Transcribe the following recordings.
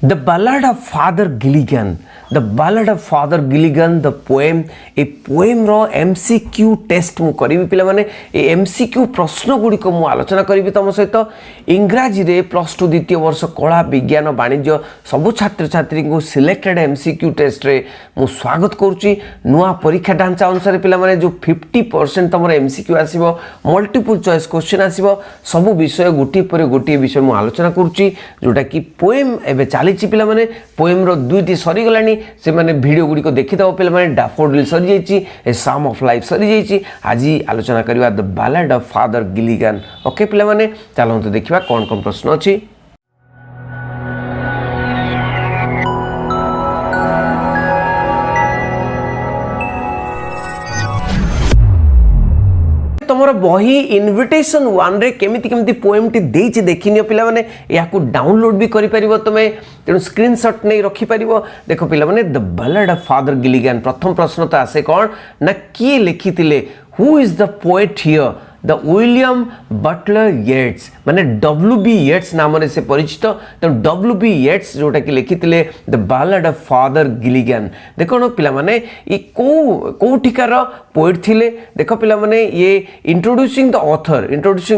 The ballad of Father Gilligan, the ballad of Father Gilligan the poem, a poem रो MCQ test मु करी पिला माने ए MCQ प्रश्न गुडी को मु आलोचना करी तम सहित इंग्राजी रे प्लस 2 द्वितीय वर्ष कला विज्ञान वाणिज्य सब छात्र छात्री को सिलेक्टेड एमसीक्यू टेस्ट रे मु स्वागत करूची। नुआ परीक्षा ढांचा अनुसार पिला माने जो 50% तमर एमसीक्यू आसीबो, मल्टीपल चॉइस क्वेश्चन आसीबो, सब विषय गोटी पर गोटी विषय मु आलोचना करूची जोटा कि पोएम एबे चाली पिला माने पोएम रो दुईटी सरी गलानी से माने वीडियो गुडी को देखि दबो पिला माने डैफोडिल सरी जाईची, ए सम ऑफ लाइफ सरी जाईची। आज आलोचना करबा the ballad of Father Gilligan. Okay पिला माने चलो तो देखिबा कोन कोन प्रश्न अछि। तुमर बही इनविटेशन 1 रे केमिति केमिति पोएम टी देछि देखिनियो पिला माने याकू डाउनलोड भी करि परिबो, तुमे तेनु स्क्रीनशॉट नै रखि परिबो। देखो पिला माने the ballad of Father Gilligan प्रथम प्रश्न तो आसे कोन ना किए लिखितिले, who is the poet here, the William Butler Yeats माने W.B. येट्स नाम से परिचित। तो W.B. येट्स जोटा कि लिखितिले the ballad of Father Gilligan. देखो न पिला माने ये कोठिकार पोएट थिले। देखो पिला माने ये इंट्रोड्यूसिंग द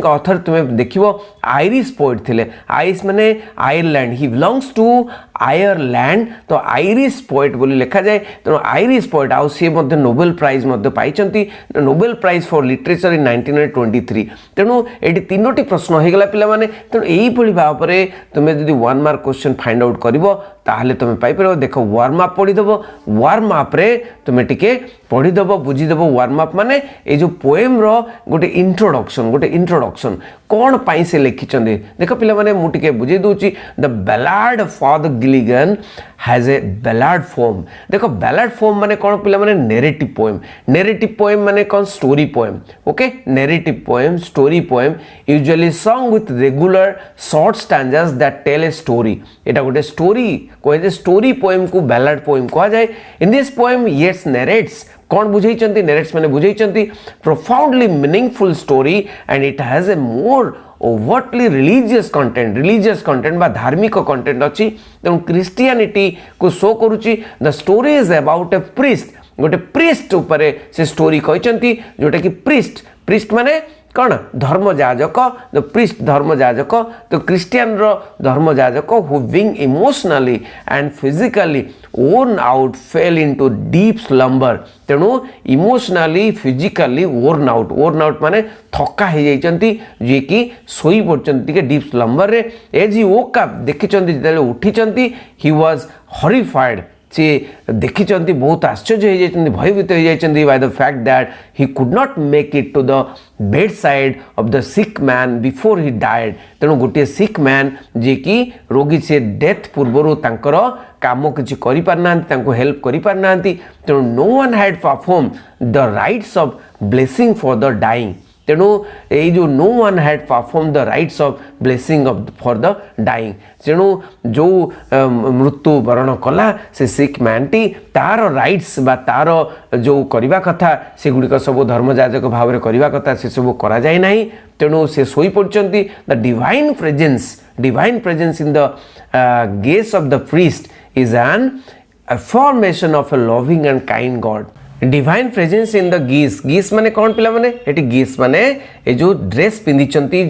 ऑथर तुम्हें देखिबो आयरिश पोएट थिले। आयरिश माने Ireland, he belongs to Ireland, तो आयरिश पोएट बोली लिखा जाए। तो आयरिश पोएट आउ सी मध्ये नोबेल प्राइज मध्ये पाइचंती, Nobel prize for literature in 1923। तेणु ये तीनोटी प्रश्न हो गला पिला माने। तेणु यही भली भाव में तुम्हें जदि 1 मार्क क्वेश्चन फाइंड आउट करिवो ताहले तुम्हें पाई परबो। देखो वार्म अप पढ़ी देबो, वार्म अप रे तुम्हें टिके पढ़ी देबो बुझी देबो। वार्म अप माने ए जो पोएम रो गोटे इंट्रोडक्शन कौन पाई से लिखिचंदे। देखो पिला माने मु टिके बुझी दोची। The ballad of Father Gilligan has a ballad form. देखो बैलाड फॉर्म माने कौन पिला माने नेरेटिव पोएम माने कौन story poem. Okay, narrative poem, story poem usually song with regular short stanzas that tell a story. एटा गोटे स्टोरी कहे स्टोरी पोएम को बैलाड पोएम कहा जाए। In this poem Yeats narrates, कौन बुझाइचंती, नरेट्स माने बुझाइचंती profoundly meaningful story and it has A more overtly religious content बा धार्मिक कंटेंट अच्छी। तेणु क्रिस्टियानिटी को शो करुच्ची। The story is about a priest, गोटे प्रीस्ट उपरे से स्टोरी कहते जोटा कि प्रीस्ट माने कौन धर्मजाजक, द प्रीस्ट धर्मजाजक। तो क्रिस्टियन रो धर्मजाजक who being emotionally and physically worn out fell into deep slumber। तेणु इमोशनली फिजिकली worn out माने थका हो जाइचंती, जे कि सोई पड़चंती के डीप स्लम्बर रे। एज ही वोक अप देखिचंती जेतले उठिचंती, ही वाज हॉरिफाइड, से देखिचंती बहुत आश्चर्य हो जाइचंती, भयभीत हो जाइचंती by the fact that he could not make it to the bed side of the sick man before he died. तेणु गोटे सिक मैन जे कि रोगी से डेथ पूर्व तांकर काम किसी करि पारना, तांको हेल्प करि पारना। तेणु no one had perform the rites of blessing for the dying. तेणु ये जो no one had perform the rites of blessing for the dying. तेणु जो मृत्यु वरण कला से सिक मैन टी तार राइट्स बा तार जो करवा कथा से गुड़िक सब धर्मजाजक भाव में करवा कथा से सब करा जाए नहीं। तेणु से सोई पड़चंती। The divine presence in the guise of the priest is an affirmation of a loving and kind God. Divine presence in the guise माने कौन पिला माने एटी गीस माने ए जो ड्रेस पिंधिचंती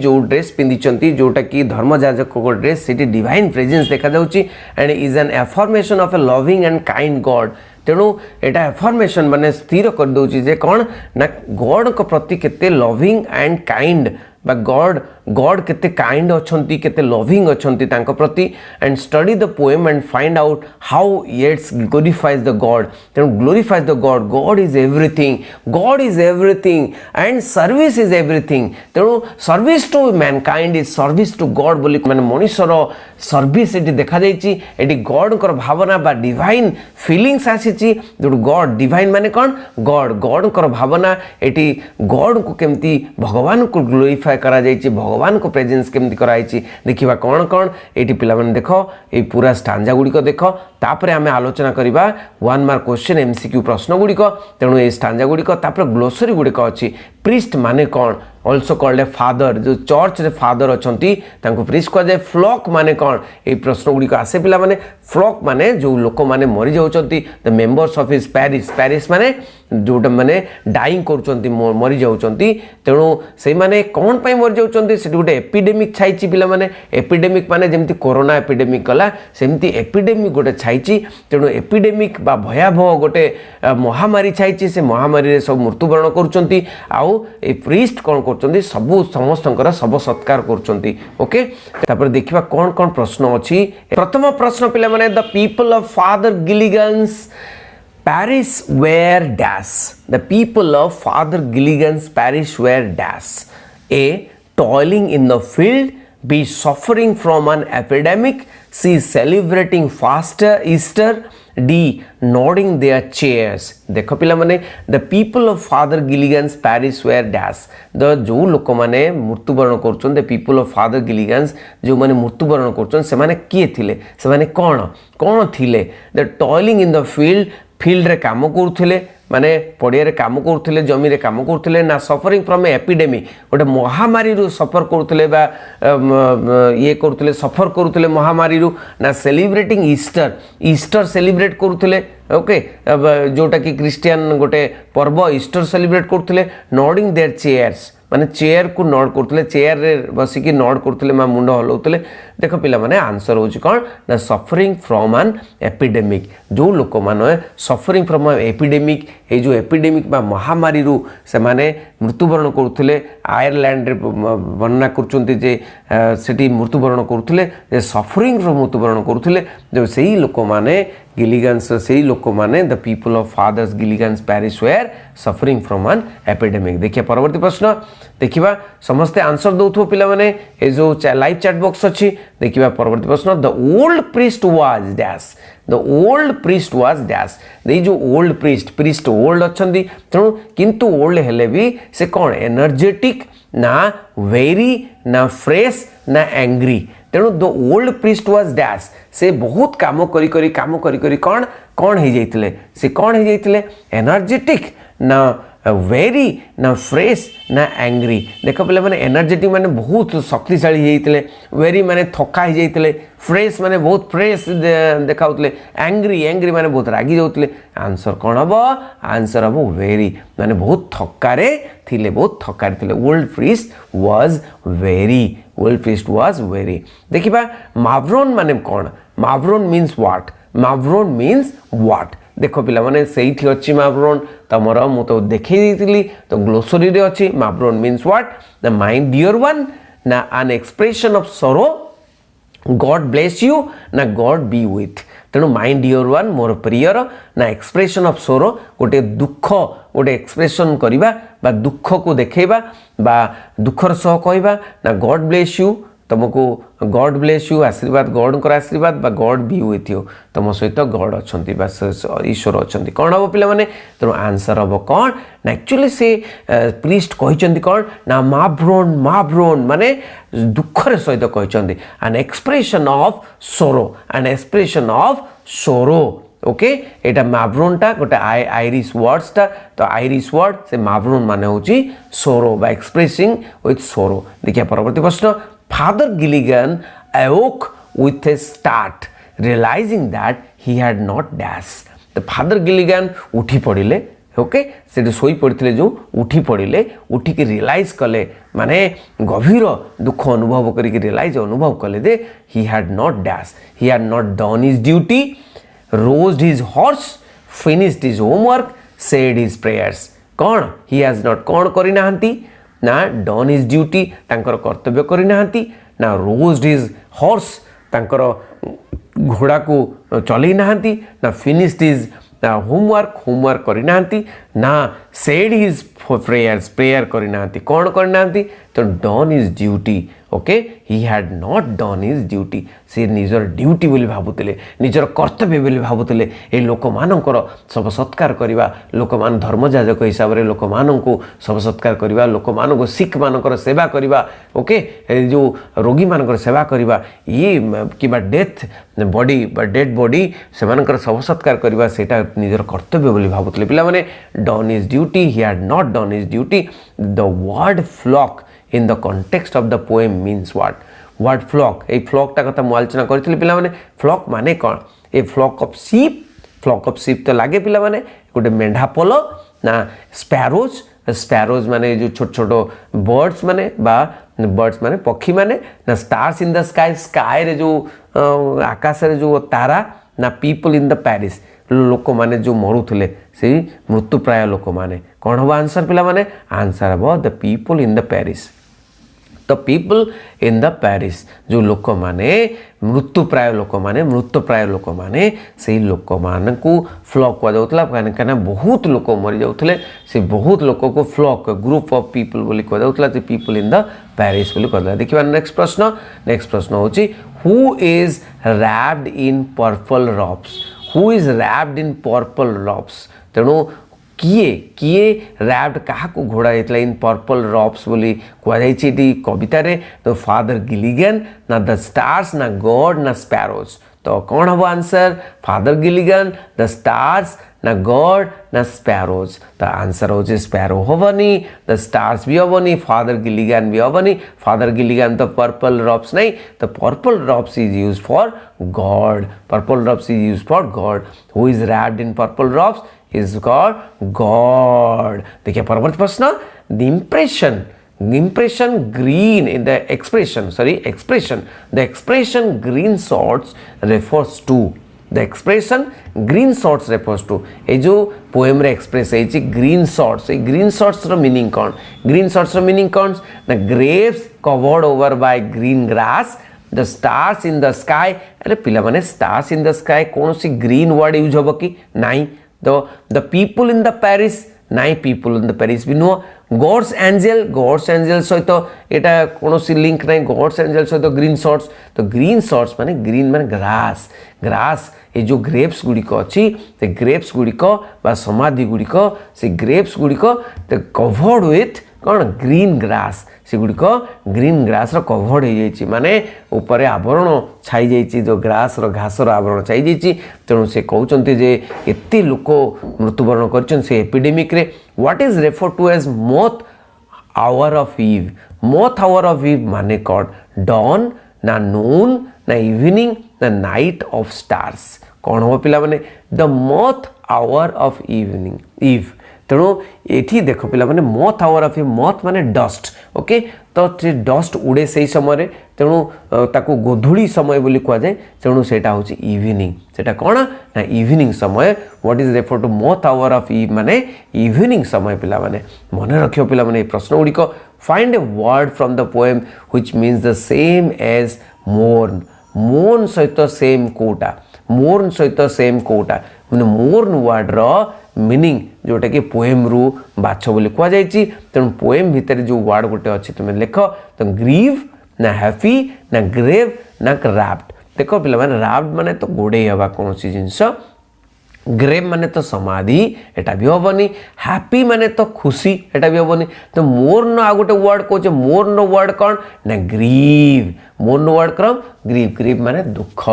जोटा कि धर्मजाजक को ड्रेस सेटी डिवाइन प्रेजेंस देखा जाउची and is an affirmation of a loving and kind God. तेणु एटा अफर्मेशन माने स्थिर कर दउची जे कौन ना गॉड को प्रति केते लविंग एंड काइंड बा गॉड केते काइंड अछंती, केते लविंग अछंती तांको प्रति। And study the poem and find out how Yeats glorifies the God. तेणु glorifies the God, God is everything and service is everything. तेणु service to mankind is service to God बोली माने मनुष्यर service eighty देखा जाइची। Eighty God कर भावना बा divine feelings आसीची। जो God divine माने कौन गॉड कर भावना, एटी गॉड को केमती भगवान को ग्लोरीफाई करा जाइची, भगवान को प्रेजेंस केमती कराइची। देखिबा कौन एटी पिला माने देखो ए पूरा स्टांजा गुडी को देखो, तापरे आमे आलोचना करिबा 1 मार्क क्वेश्चन एमसीक्यू प्रश्न गुडी को। तेणु ए स्टांजा गुडी को तापरे ग्लोसरी गुडी को अछि। प्रीस्ट माने कौन ऑल्सो कॉल्ड ए फादर जो चर्च रे फादर अछंती तांको प्रीस्ट कह जाए फ्लॉक माने कौन ए प्रश्न गुडी को आसे पिला माने फ्लॉक माने जो लोक माने मरि जाउचंती the members of his parish parish माने जोटा माने डाइंग करूचंती मरि जाउचंती तेणु से माने कौन पई मरि जाउचंती से गोटे एपिडेमिक छाइची पिला माने एपिडेमिक माने जेमती कोरोना एपिडेमिक कला सेमती एपिडेमिक गोटे छाइची तेणु एपिडेमिक बा भयावह गोटे महामारी छाइची से महामारी रे सब मृत्युवरण करूचंती आउ ए प्रीस्ट कौन करचंती सबु समस्तंकर सब सत्कार करचंती ओके तापर देखिबा कौन कौन प्रश्न अछि प्रथम प्रश्न पिला माने the people of Father Gilligan's parish were dash the people of Father Gilligan's parish were dash a toiling in the field b suffering from an epidemic c celebrating faster Easter d nodding their chairs देखो पिला माने the people of Father Gilligan's parish were dash the जो लोक माने मृत्युवरण करछन the people of Father Gilligan's जो माने मृत्युवरण करछन से माने किए थिले से माने कोन थिले the toiling in the field field रे काम करूथिले माने पड़िया रे काम करूथिले जमी रे काम करूथिले ना सफरिंग फ्रॉम ए एपिडेमिक गोटे महामारी रु सफर करूथिले बा ये करूथिले सफर करूथिले महामारी रु ना सेलिब्रेटिंग ईस्टर सेलिब्रेट करूथिले ओके जोटा कि क्रिश्चियन गोटे पर्व ईस्टर सेलिब्रेट करूथिले नॉडिंग देयर चेयर्स माने चेयर को नॉड करथले चेयर रे बसी की नॉड करथले मा मुंड हलौतले देखो पिला माने आंसर होची कोन ना सफरिंग फ्रॉम एन एपिडेमिक जो लोक माने सफरिंग फ्रॉम एपिडेमिक ए जो एपिडेमिक बा महामारी रु से माने मृत्युवरण करथले आयरलैंड रे वर्णना करचंती जे सेठी मृत्युवरण करथले जे सफरिंग रो मृत्युवरण करथले जो सेही लोक माने गिलिगन्स से लोक माने the people of Father's Gilligan's parish were suffering from an epidemic देखिए परवर्ती प्रश्न देखिबा समस्त आंसर दउथो पिला माने ए जो लाइव चैट बॉक्स अछि देखिबा परवर्ती प्रश्न the old priest was dash the old priest was dash दे जो ओल्ड प्रीस्ट ओल्ड अछंदी तेणु किंतु ओल्ड हेले भी से कोन एनर्जेटिक ना वेरी ना फ्रेश ना एंग्री तेणु the old priest was dash से बहुत काम करी कौन हो जाइतिले से कौन हो जाइतिले एनर्जेटिक ना वेरी ना फ्रेश ना एंग्री देख पे मैंने एनर्जेटिक माने बहुत शक्तिशाली होते वेरी माने थका हो जाते फ्रेश माने बहुत फ्रेश देखाउतले एंग्री माने बहुत रागी जाउतले आंसर कौन हम आंसर हम वेरी माने बहुत थकारे थिले ओल्ड प्रीस्ट वाज वेरी देखिबा मावरोन माने कौन मावरोन मीन्स व्हाट देखो पिला माने सेठी अछि मावरोन तमर मु तो देखै दितली तो ग्लोसरी रे अछि mavrone means what the my dear one ना an expression of sorrow God bless you ना गॉड बी विथ तेणु माय डियर वन मोर प्रियर ना एक्सप्रेशन ऑफ सरो गोटे दुख गोटे एक्सप्रेशन करिबा बा दुख को देखैबा बा दुखर सह कहबा ना गॉड ब्लेस यू तुमको गॉड ब्लेस यू आशीर्वाद गॉड कर आशीर्वाद बा गॉड बी विथ यू तुम सहित गॉड अच्छा ईश्वर अच्छा कौन हम पिला माने तेणु आंसर हम कौन ना एक्चुअली से प्रीस्ट कहते कौन ना मावरोन माने दुखर सहित कहते एन एक्सप्रेशन ऑफ सोरो ओके एटा मावरोनटा गोटे आयरिश वर्ड्सटा तो आयरिश वर्ड से मावरोन माने होची सोरो बा एक्सप्रेसिंग विथ सोरो देखिए परवर्ती प्रश्न Father Gilligan awoke with a start, realizing that he had not dashed. The Father Gilligan उठी पड़िले ओके से सोई पड़ते जो उठी पड़िले उठी के रियलाइज कले माने गभीर दुख अनुभव करके रियलाइज अनुभव कले दे he had not dashed, he had not done his duty, rode his horse, finished his homework, said his prayers. कौन he has not कौन करी नाहंती ना डन हिज ड्यूटी तांकर कर्तव्य करी नाहंती ना रोज्ड हिज हॉर्स तांकर घोड़ा को चलई नाहंती ना फिनिश्ड हिज होमवर्क करी नाहंती ना सेड हिज प्रेयर करी नाहंती कौन करी नाहंती तो done his duty okay he had not done his duty से निजर ड्यूटी बोली भाबुतले निजर कर्तव्य बोली भाबुतले ए लोक मानकर सब सत्कार करिवा लोक मान धर्मजाजक हिसाब रे लोक मान को सब सत्कार करिवा लोक मान को सिख मानकर सेवा करिवा ओके जो रोगी मानकर सेवा करिवा ये किबा डेथ बॉडी बा डेड बॉडी से मानकर सब सत्कार करिवा सेटा निजर कर्तव्य बोली भाबुतले पिला माने done his duty, he had not done his duty. The word flock in the context of the poem means what? Word flock, এই ফ্লকটা কথা ମୁଁ ଆଲୋଚନା କରିଥିଲି ପିଲାମାନେ। ଫ୍ଲକ୍ ମାନେ କ'ଣ? ଏ ଫ୍ଲକ୍ ଅଫ୍ ସିପ୍ ତ ଲାଗେ ପିଲାମାନେ ଗୋଟେ ମେଣ୍ଢା ପଲ ନା ସ୍ପାରୋଜ ମାନେ ଯେଉଁ ଛୋଟ ଛୋଟ ବର୍ଡସ୍ ମାନେ ବା ବର୍ଡସ୍ ମାନେ ପକ୍ଷୀ ମାନେ ନା ଷ୍ଟାର୍ସ ଇନ୍ ଦ ସ୍କାଏରେ ଯେଉଁ ଆକାଶରେ ଯେଉଁ ତାରା ନା ପିପଲ୍ ଇନ୍ ଦ ପ୍ୟାରିସ୍ ଲୋକମାନେ ଯେଉଁ ମରୁଥିଲେ ସେଇ ମୃତ୍ୟୁପ୍ରାୟ ଲୋକମାନେ। କ'ଣ ହେବ ଆନ୍ସର ପିଲାମାନେ? ଆନ୍ସର ହେବ the people in the parish. The people in the parish ଯେଉଁ ଲୋକମାନେ ମୃତ୍ୟୁପ୍ରାୟ ଲୋକମାନେ ସେଇ ଲୋକମାନଙ୍କୁ ଫ୍ଲକ୍ କୁହାଯାଉଥିଲା କାହିଁକିନା ବହୁତ ଲୋକ ମରିଯାଉଥିଲେ। ସେ ବହୁତ ଲୋକକୁ ଫ୍ଲକ୍ ଗ୍ରୁପ୍ ଅଫ୍ ପିପଲ୍ ବୋଲି କୁହାଯାଉଥିଲା। ସେ ପିପଲ୍ ଇନ୍ ଦ ପ୍ୟାରିସ୍ ବୋଲି କୁହାଯାଉଥିଲା। ଦେଖିବା ନେକ୍ସଟ ପ୍ରଶ୍ନ ହେଉଛି who is wrapped in purple robes? Who is wrapped in purple robes? ତେଣୁ किए रैप्ड क्या घोड़ा जाता इन पर्पल रब्स बोली कहुई कवितार। तो फादर गिलिगन ना द स्टार्स ना गॉड ना स्पैरोज। तो कौन हम answer? Father Gilligan, the stars ना गॉड ना स्पैरोज। तो आंसर हो स्पैरो हेनी, द स्टार्स भी हेनी, फादर गिलिगन भी हेनी। फादर गिलिगन तो पर्पल रब्स नहीं, तो purple rubs is use for God. Purple rubs is use for God. Who is wrapped in purple rubs is God. देखिए परवर्ती प्रश्न। The impression green in the expression the expression green shorts refers to the expression green shorts refers to ए जो poem रे express है green shorts. ए green shorts रो meaning कौन? Green shorts रो meaning कौन? The Graves covered over by green grass, the stars in the sky. अरे पिला माने stars in the sky कौन सी green word use होबो कि नहीं? तो the people in the Paris नाई, पीपल इन द पैरिस भी नुह। गॉड्स एंजल सहित यहाँ कौन सी लिंक ना गॉड्स एंजल सहित ग्रीन शॉर्ट्स। तो ग्रीन शॉर्ट्स माने ग्रीन माने ग्रास ये जो ग्रेप्स गुड़िक अच्छी से ग्रेप्स गुड़िक बा समाधि गुड़िक से ग्रेप्स गुड़िक कवर्ड विथ कौन? Green grass. से गुड़िक ग्रीन ग्रास कवर्ड हो माने ऊपर आवरण छाई जाइए, जो ग्रास घासर आवरण छाई जाइए। तेणु से कहते जे एते लोक मृत्युवरण कर एपिडेमिक रे। What is refer to as moth hour of eve? Moth hour of eve माने कौन? डॉन ना नून ना इवनिंग ना नाइट ऑफ स्टार्स। कौन हम पिला माने? The moth hour of evening eve. तेणु ये देख पिला माने moth hour of eve, moth माने डस्ट। ओके, तो से डस्ट उड़े से समय। तेणु ताको गोधूली समय बोली कह जाए। तेणु सेटा होची इवनिंग। सेटा कौन ना इवनिंग समय। What is refer to moth hour of eve माने इवनिंग समय। पिला माने मन रखियो पिला माने प्रश्न गुड़िक। Find a word from the poem which means the same as mourn. Mourn सहित सेम कोटा, मोर्न सहित सेम कोटा माने मोर्न वर्ड रो मीनिंग जोटा कि पोएम रु बाछ बोली कह जाए। तेणु पोएम भितर जो वर्ड गोटे अच्छी तुम लिख। तो ग्रीव ना हैप्पी ना ग्रेव ना रैप्ड। देख पिला माने रैप्ड माने तो गोड़े हवा कौन सी जिनस, ग्रेव माने तो समाधि एटा भी हेनी, हैप्पी माने तो खुशी एटा भी हेनी। तो मोर्न आ गोटे वर्ड कहे, मोर्न वर्ड कौन ना ग्रीव। मोर्न वर्ड क्रम ग्रीव। ग्रीव माने दुख,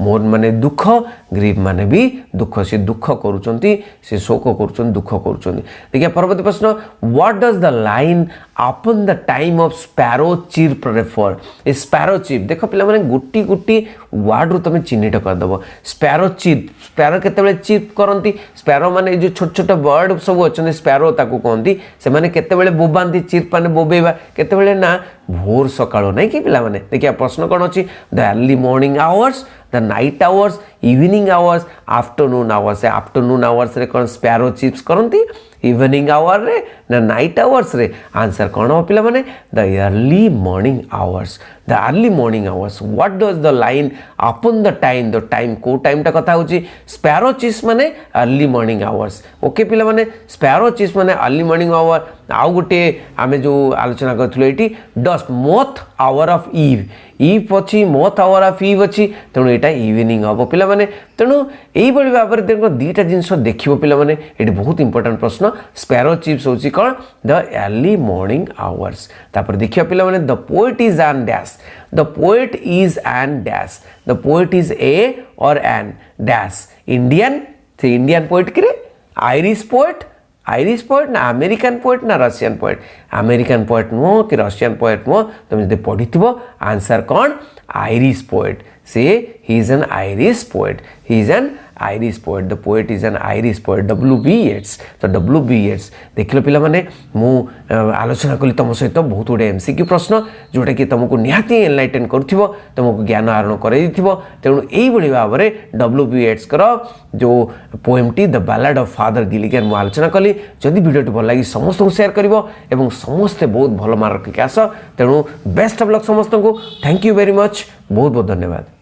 मोर्न माने दुख, ग्रीव माने भी दुख। से दुख करुचंती, से शोक करुचंती, दुख करुचंती। देखिए परवर्ती प्रश्न। What does the line upon the time of sparrow chirp refer? A sparrow chirp देख पिला माने गुटी गुटी वर्ड रु तुम चिन्हित कर दबो। स्पैरो चिर्प, स्पैरो केतेबेले चिर्प करंती? स्पैरो माने जो छोट छोट बर्ड सब अछन स्पैरो ताकू कहंती। से माने केतेबेले बोबांती? चिर्प माने बोबेबा। केतेबेले ना भोर सकाळ नहीं कि पिला माने। देखिए प्रश्न कौन अच्छी? The early morning hours, the night hours, evening hours, afternoon hours. Afternoon hours रे कौन स्पैरो चिप्स करती? इवनिंग आवर रे ना नाइट आवर्स रे? आंसर कौन हो पिला माने? The early morning hours. The early morning hours. What does the line upon the time? The time को टाइम टा कथा होची? स्पैरो चिप्स माने अर्ली मॉर्निंग आवर्स। ओके पिला माने स्पैरो चिप्स माने अर्ली मॉर्निंग आवर। आउ गोटे आमे जो आलोचना करथुलो एटी dust, moth hour of eve. Eve अच्छी, मोथ आवर ऑफ ईव अच्छी। तेणु यहाँ इवनिंग हम पिला माने। तेणु यही भाव में देखो दुईटा जिनस देखिए पिला माने। ये बहुत इंपोर्टेंट प्रश्न। स्पैरो चिप्स होची कौन? The early morning hours. तापर देखिए पिला माने the poet is N dash. The poet is N dash. The poet is a और एन डैश। इंडियन से इंडियन पोएट कि आयरिश पोएट, आयरिश पोएट ना अमेरिकन पोएट ना रशियन पोएट अमेरिकन पोएट नुह कि रशियन पोएट नुह तुम जब पढ़ी आंसर कौन आयरिश पोएट से he is an Irish poet he is an Irish poet the poet is an Irish poet W.B. Yeats तो W.B. येट्स देख लो पिला माने मु आलोचना कली तुम सहित बहुत गुड़े MCQ प्रश्न जोटा कि तुमको निहाती एनलाइटेन करुथिबो तुमको ज्ञान आहरण करई दिथिबो तेणु एई बळी भाबरे W.B. येट्स कर जो पोएमटी the ballad of Father Gilligan मु आलोचना कली जदि वीडियोटी भल लागी समस्त को शेयर करिवो एवं समस्ते बहुत भल मार्क के आस तेणु बेस्ट ऑफ लक समस्त को थैंक यू वेरी मच बहुत बहुत धन्यवाद।